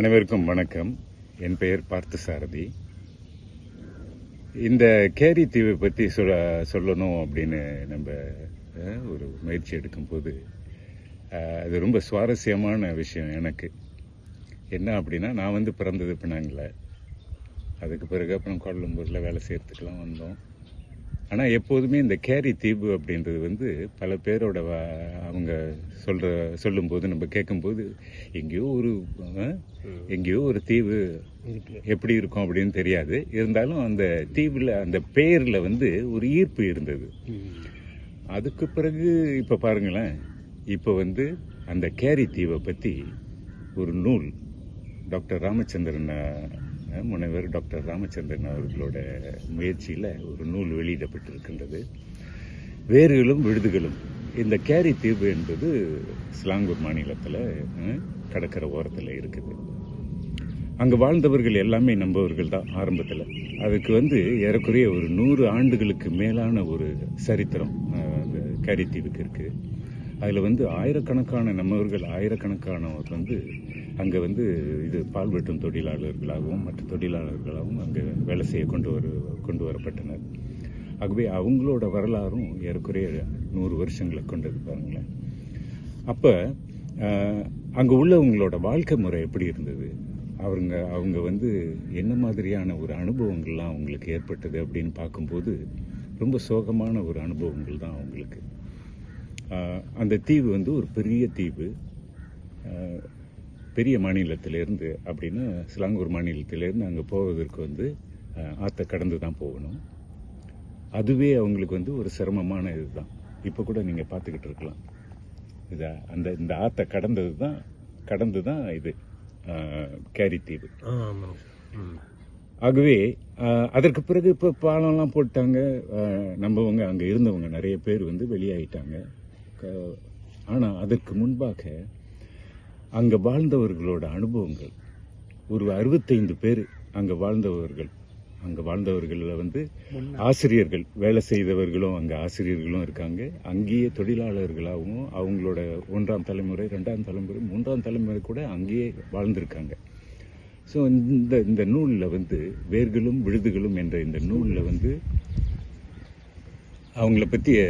அனைவருக்கும் வணக்கம். என் பெயர் பார்த்தசாரதி. இந்த கேரி தீவை பற்றி சொல்லணும் அப்படின்னு நம்ம ஒரு முயற்சி எடுக்கும்போது அது ரொம்ப சுவாரஸ்யமான விஷயம் எனக்கு. என்ன அப்படின்னா, நான் பிறந்தது பினாங்கில். அதுக்கு பிறகு அப்புறம் கோலம்பூரில் வேலை செய்கிறதுக்கெலாம் வந்தோம். ஆனால் எப்போதுமே இந்த கேரி தீவு அப்படின்றது பல பேரோட அவங்க சொல்லும்போது நம்ம கேட்கும்போது எங்கேயோ ஒரு தீவு எப்படி இருக்கும் அப்படின்னு தெரியாது. இருந்தாலும் அந்த தீவில் அந்த பெயரில் ஒரு ஈர்ப்பு இருந்தது. அதுக்கு பிறகு இப்போ பாருங்களேன், இப்போ அந்த கேரி தீவை பற்றி ஒரு நூல் டாக்டர் ராமச்சந்திரன் முனைவர் டாக்டர் ராமச்சந்திரன் அவர்களோட முயற்சியில் ஒரு நூல் வெளியிடப்பட்டிருக்கின்றது. வேர்களும் விழுதுகளும். இந்த கேரி தீவு என்பது சிலாங்கூர் மாநிலத்தில் கடற்கரை ஓரத்தில் இருக்குது. அங்கே வாழ்ந்தவர்கள் எல்லாமே நம்பவர்கள் தான் ஆரம்பத்தில். அதுக்கு ஏறக்குறைய ஒரு 100 ஆண்டுகளுக்கு மேலான ஒரு சரித்திரம் அந்த கேரி தீவுக்கு இருக்குது. அதில் ஆயிரக்கணக்கான நம்மவர்கள், ஆயிரக்கணக்கானவர் அங்கே இது பால் வெட்டும் தொழிலாளர்களாகவும் மற்ற தொழிலாளர்களாகவும் அங்கே வேலை செய்ய கொண்டு வரப்பட்டனர். ஆகவே அவங்களோட வரலாறும் ஏறக்குறைய 100 வருஷங்களை கொண்டது பாருங்களேன். அப்போ அங்கே உள்ளவங்களோட வாழ்க்கை முறை எப்படி இருந்தது, அவங்க என்ன மாதிரியான ஒரு அனுபவங்கள்லாம் அவங்களுக்கு ஏற்பட்டது அப்படின்னு பார்க்கும்போது ரொம்ப சோகமான ஒரு அனுபவங்கள் தான் அவங்களுக்கு. அந்த தீவு ஒரு பெரிய தீவு. பெரிய மாநிலத்திலேருந்து அப்படின்னா சிலாங்கூர் மாநிலத்திலேருந்து அங்கே போவதற்கு ஆற்றை கடந்து தான் போகணும். அதுவே அவங்களுக்கு ஒரு சிரமமான இதுதான். இப்போ கூட நீங்கள் பார்த்துக்கிட்டு இருக்கலாம். இந்த ஆற்றை கடந்து தான் இது கேரி தீவு. ஆகவே அதற்கு பிறகு இப்போ பாலம்லாம் போட்டாங்க. நம்பவங்க அங்கே இருந்தவங்க நிறைய பேர் வெளியாயிட்டாங்க. ஆனால் அதற்கு முன்பாக அங்கே வாழ்ந்தவர்களோட அனுபவங்கள், ஒரு 65 பேர் அங்கே வாழ்ந்தவர்களில் ஆசிரியர்கள், வேலை செய்தவர்களும் அங்கே ஆசிரியர்களும் இருக்காங்க. அங்கேயே தொழிலாளர்களாகவும் அவங்களோட 1ஆம் தலைமுறை, 2ஆம் தலைமுறை, 3ஆம் தலைமுறை கூட அங்கேயே வாழ்ந்திருக்காங்க. ஸோ இந்த நூலில் வேர்களும் விழுதுகளும் என்ற இந்த நூலில் அவங்கள பற்றிய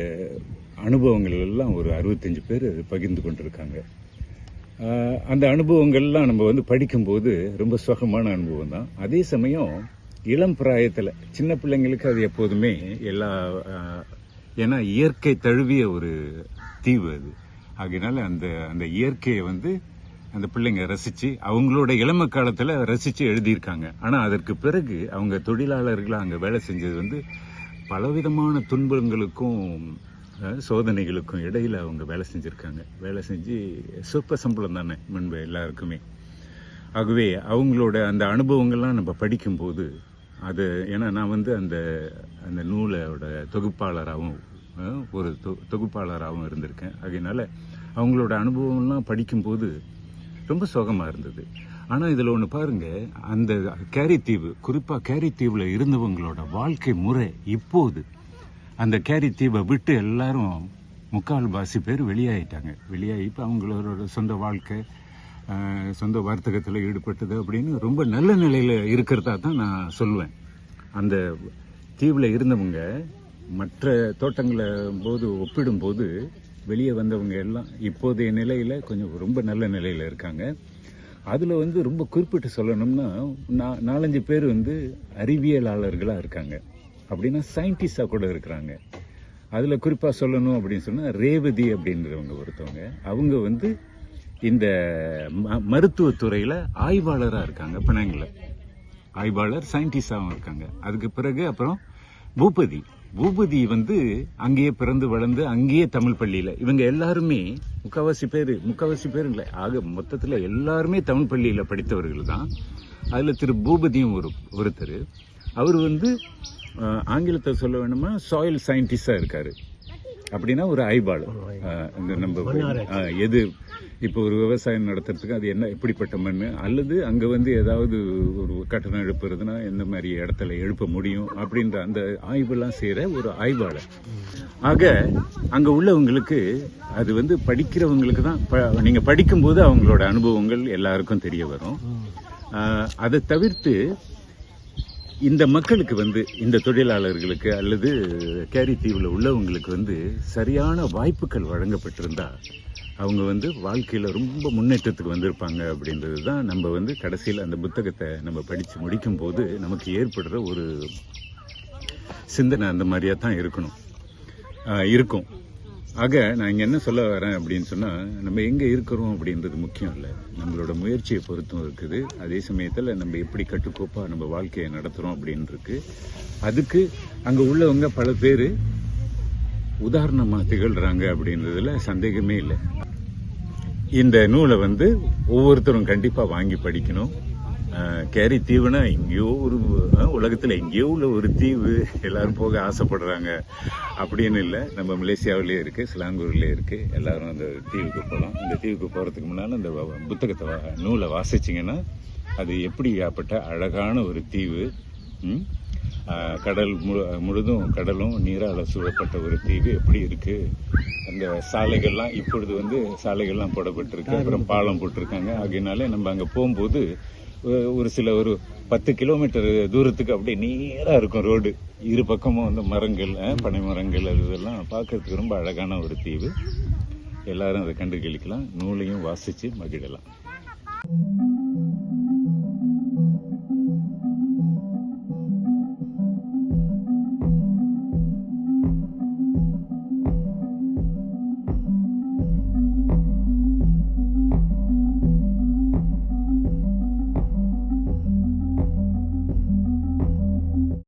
அனுபவங்கள் எல்லாம் ஒரு 65 பேர் பகிர்ந்து கொண்டிருக்காங்க. அந்த அனுபவங்கள்லாம் நம்ம படிக்கும்போது ரொம்ப சுகமான அனுபவம் தான். அதே சமயம் இளம் பிராயத்தில் சின்ன பிள்ளைங்களுக்கு அது எப்போதுமே ஏன்னா இயற்கை தழுவிய ஒரு தீவு அது. ஆகையினால அந்த இயற்கையை அந்த பிள்ளைங்க ரசித்து அவங்களோட இளம காலத்தில் ரசித்து எழுதியிருக்காங்க. ஆனால் அதற்கு பிறகு அவங்க தொழிலாளர்களாக அங்கே வேலை செஞ்சது பலவிதமான துன்பங்களுக்கும் சோதனைகளுக்கும் இடையில் அவங்க வேலை செஞ்சுருக்காங்க. வேலை செஞ்சு சொற்ப சம்பளம் தானே முன்பு எல்லாருக்குமே. ஆகவே அவங்களோட அந்த அனுபவங்கள்லாம் நம்ம படிக்கும்போது அது, ஏன்னா நான் அந்த நூலோட தொகுப்பாளராகவும் ஒரு தொகுப்பாளராகவும் இருந்திருக்கேன். அதனால அவங்களோட அனுபவம்லாம் படிக்கும்போது ரொம்ப சோகமாக இருந்தது. ஆனால் இதில் ஒன்று பாருங்கள், அந்த கேரி தீவு, குறிப்பாக கேரி தீவில் இருந்தவங்களோட வாழ்க்கை முறை இப்போது அந்த கேரி தீவை விட்டு எல்லாரும் 3/4 பேர் வெளியாகிட்டாங்க. வெளியாகி இப்போ அவங்களோட சொந்த வாழ்க்கை, சொந்த வர்த்தகத்தில் ஈடுபட்டது அப்படின்னு ரொம்ப நல்ல நிலையில் இருக்கிறதா தான் நான் சொல்லுவேன். அந்த தீவில் இருந்தவங்க மற்ற தோட்டங்களை போது ஒப்பிடும்போது வெளியே வந்தவங்க எல்லாம் இப்போதைய நிலையில் கொஞ்சம் ரொம்ப நல்ல நிலையில் இருக்காங்க. அதில் ரொம்ப குறிப்பிட்டு சொல்லணும்னா 4-5 பேர் அறிவியலாளர்களாக இருக்காங்க. அப்படின்னா சயின்டிஸ்டாக கூட இருக்கிறாங்க. அதில் குறிப்பாக சொல்லணும் அப்படின்னு சொன்னால் ரேவதி அப்படின்றவங்க ஒருத்தவங்க. அவங்க இந்த மருத்துவத்துறையில் ஆய்வாளராக இருக்காங்க. பினாங்கில் ஆய்வாளர், சயின்டிஸ்டாகவும் இருக்காங்க. அதுக்கு பிறகு அப்புறம் பூபதி அங்கேயே பிறந்து வளர்ந்து அங்கேயே தமிழ் பள்ளியில், இவங்க எல்லாருமே முக்கால்வாசி பேர் இல்லை, ஆக மொத்தத்தில் எல்லாருமே தமிழ் பள்ளியில் படித்தவர்கள் தான். அதில் திரு பூபதியும் ஒருத்தர். அவர் ஆங்கிலத்தை சொல்ல வேணுமா, சாயில் சயின்டிஸ்டாக இருக்காரு. அப்படின்னா ஒரு ஆய்வாளர். நம்ம எது இப்போ ஒரு விவசாயம் நடத்துறதுக்கு அது என்ன, எப்படிப்பட்ட மண், அல்லது அங்கே ஏதாவது ஒரு கட்டணம் எழுப்புறதுனா எந்த மாதிரி இடத்துல எழுப்ப முடியும் அப்படின்ற அந்த ஆய்வெல்லாம் செய்கிற ஒரு ஆய்வாளர். ஆக அங்கே உள்ளவங்களுக்கு அது படிக்கிறவங்களுக்கு தான் நீங்கள் படிக்கும்போது அவங்களோட அனுபவங்கள் எல்லாருக்கும் தெரிய வரும். அதை தவிர்த்து இந்த மக்களுக்கு வந்து இந்த தொழிலாளர்களுக்கு அல்லது கேரி தீவில் உள்ளவங்களுக்கு வந்து சரியான வாய்ப்புகள் வழங்கப்பட்டிருந்தா அவங்க வந்து வாழ்க்கையில் ரொம்ப முன்னேற்றத்துக்கு வந்திருப்பாங்க அப்படின்றது தான் நம்ம வந்து கடைசியில் அந்த புத்தகத்தை நம்ம படித்து முடிக்கும் போது நமக்கு ஏற்படுற ஒரு சிந்தனை அந்த மாதிரியாக தான் இருக்கும். ஆக நான் இங்கே என்ன சொல்ல வரேன் அப்படின்னு சொன்னால், நம்ம எங்கே இருக்கிறோம் அப்படின்றது முக்கியம் இல்லை, நம்மளோட முயற்சியை பொறுத்தும் இருக்குது. அதே சமயத்தில் நம்ம எப்படி கட்டுக்கோப்பாக நம்ம வாழ்க்கையை நடத்துகிறோம் அப்படின்னு இருக்கு. அதுக்கு அங்கே உள்ளவங்க பல பேர் உதாரணமாக திகழ்கிறாங்க அப்படின்றதுல சந்தேகமே இல்லை. இந்த நூலை வந்து ஒவ்வொருத்தரும் கண்டிப்பாக வாங்கி படிக்கணும். கேரி தீவுனா எங்கேயோ ஒரு உலகத்தில் எங்கேயோ உள்ள ஒரு தீவு, எல்லாரும் போக ஆசைப்படுறாங்க அப்படின்னு இல்லை. நம்ம மலேசியாவிலே இருக்குது, சிலாங்கூர்லேயே இருக்குது. எல்லாரும் அந்த தீவுக்கு போகலாம். இந்த தீவுக்கு போகிறதுக்கு முன்னால் இந்த புத்தகத்தை நூலை வாசிச்சிங்கன்னா அது எப்படியாப்பட்ட அழகான ஒரு தீவு, கடல் முழுதும் கடலும் நீரால் சூழப்பட்ட ஒரு தீவு எப்படி இருக்கு. அந்த சாலைகள்லாம் இப்பொழுது வந்து சாலைகள்லாம் போடப்பட்டிருக்கு, அப்புறம் பாலம் போட்டிருக்காங்க. ஆகையினால நம்ம அங்கே போகும்போது ஒரு 10 கிலோமீட்டர் தூரத்துக்கு அப்படியே நேராக இருக்கும் ரோடு. இரு பக்கமும் வந்து மரங்கள், பனை மரங்கள், அதெல்லாம் பார்க்கறதுக்கு ரொம்ப அழகான ஒரு தீவு. எல்லாரும் அதை கண்டு கழிக்கலாம். நூலையும் வாசித்து மகிழலாம்.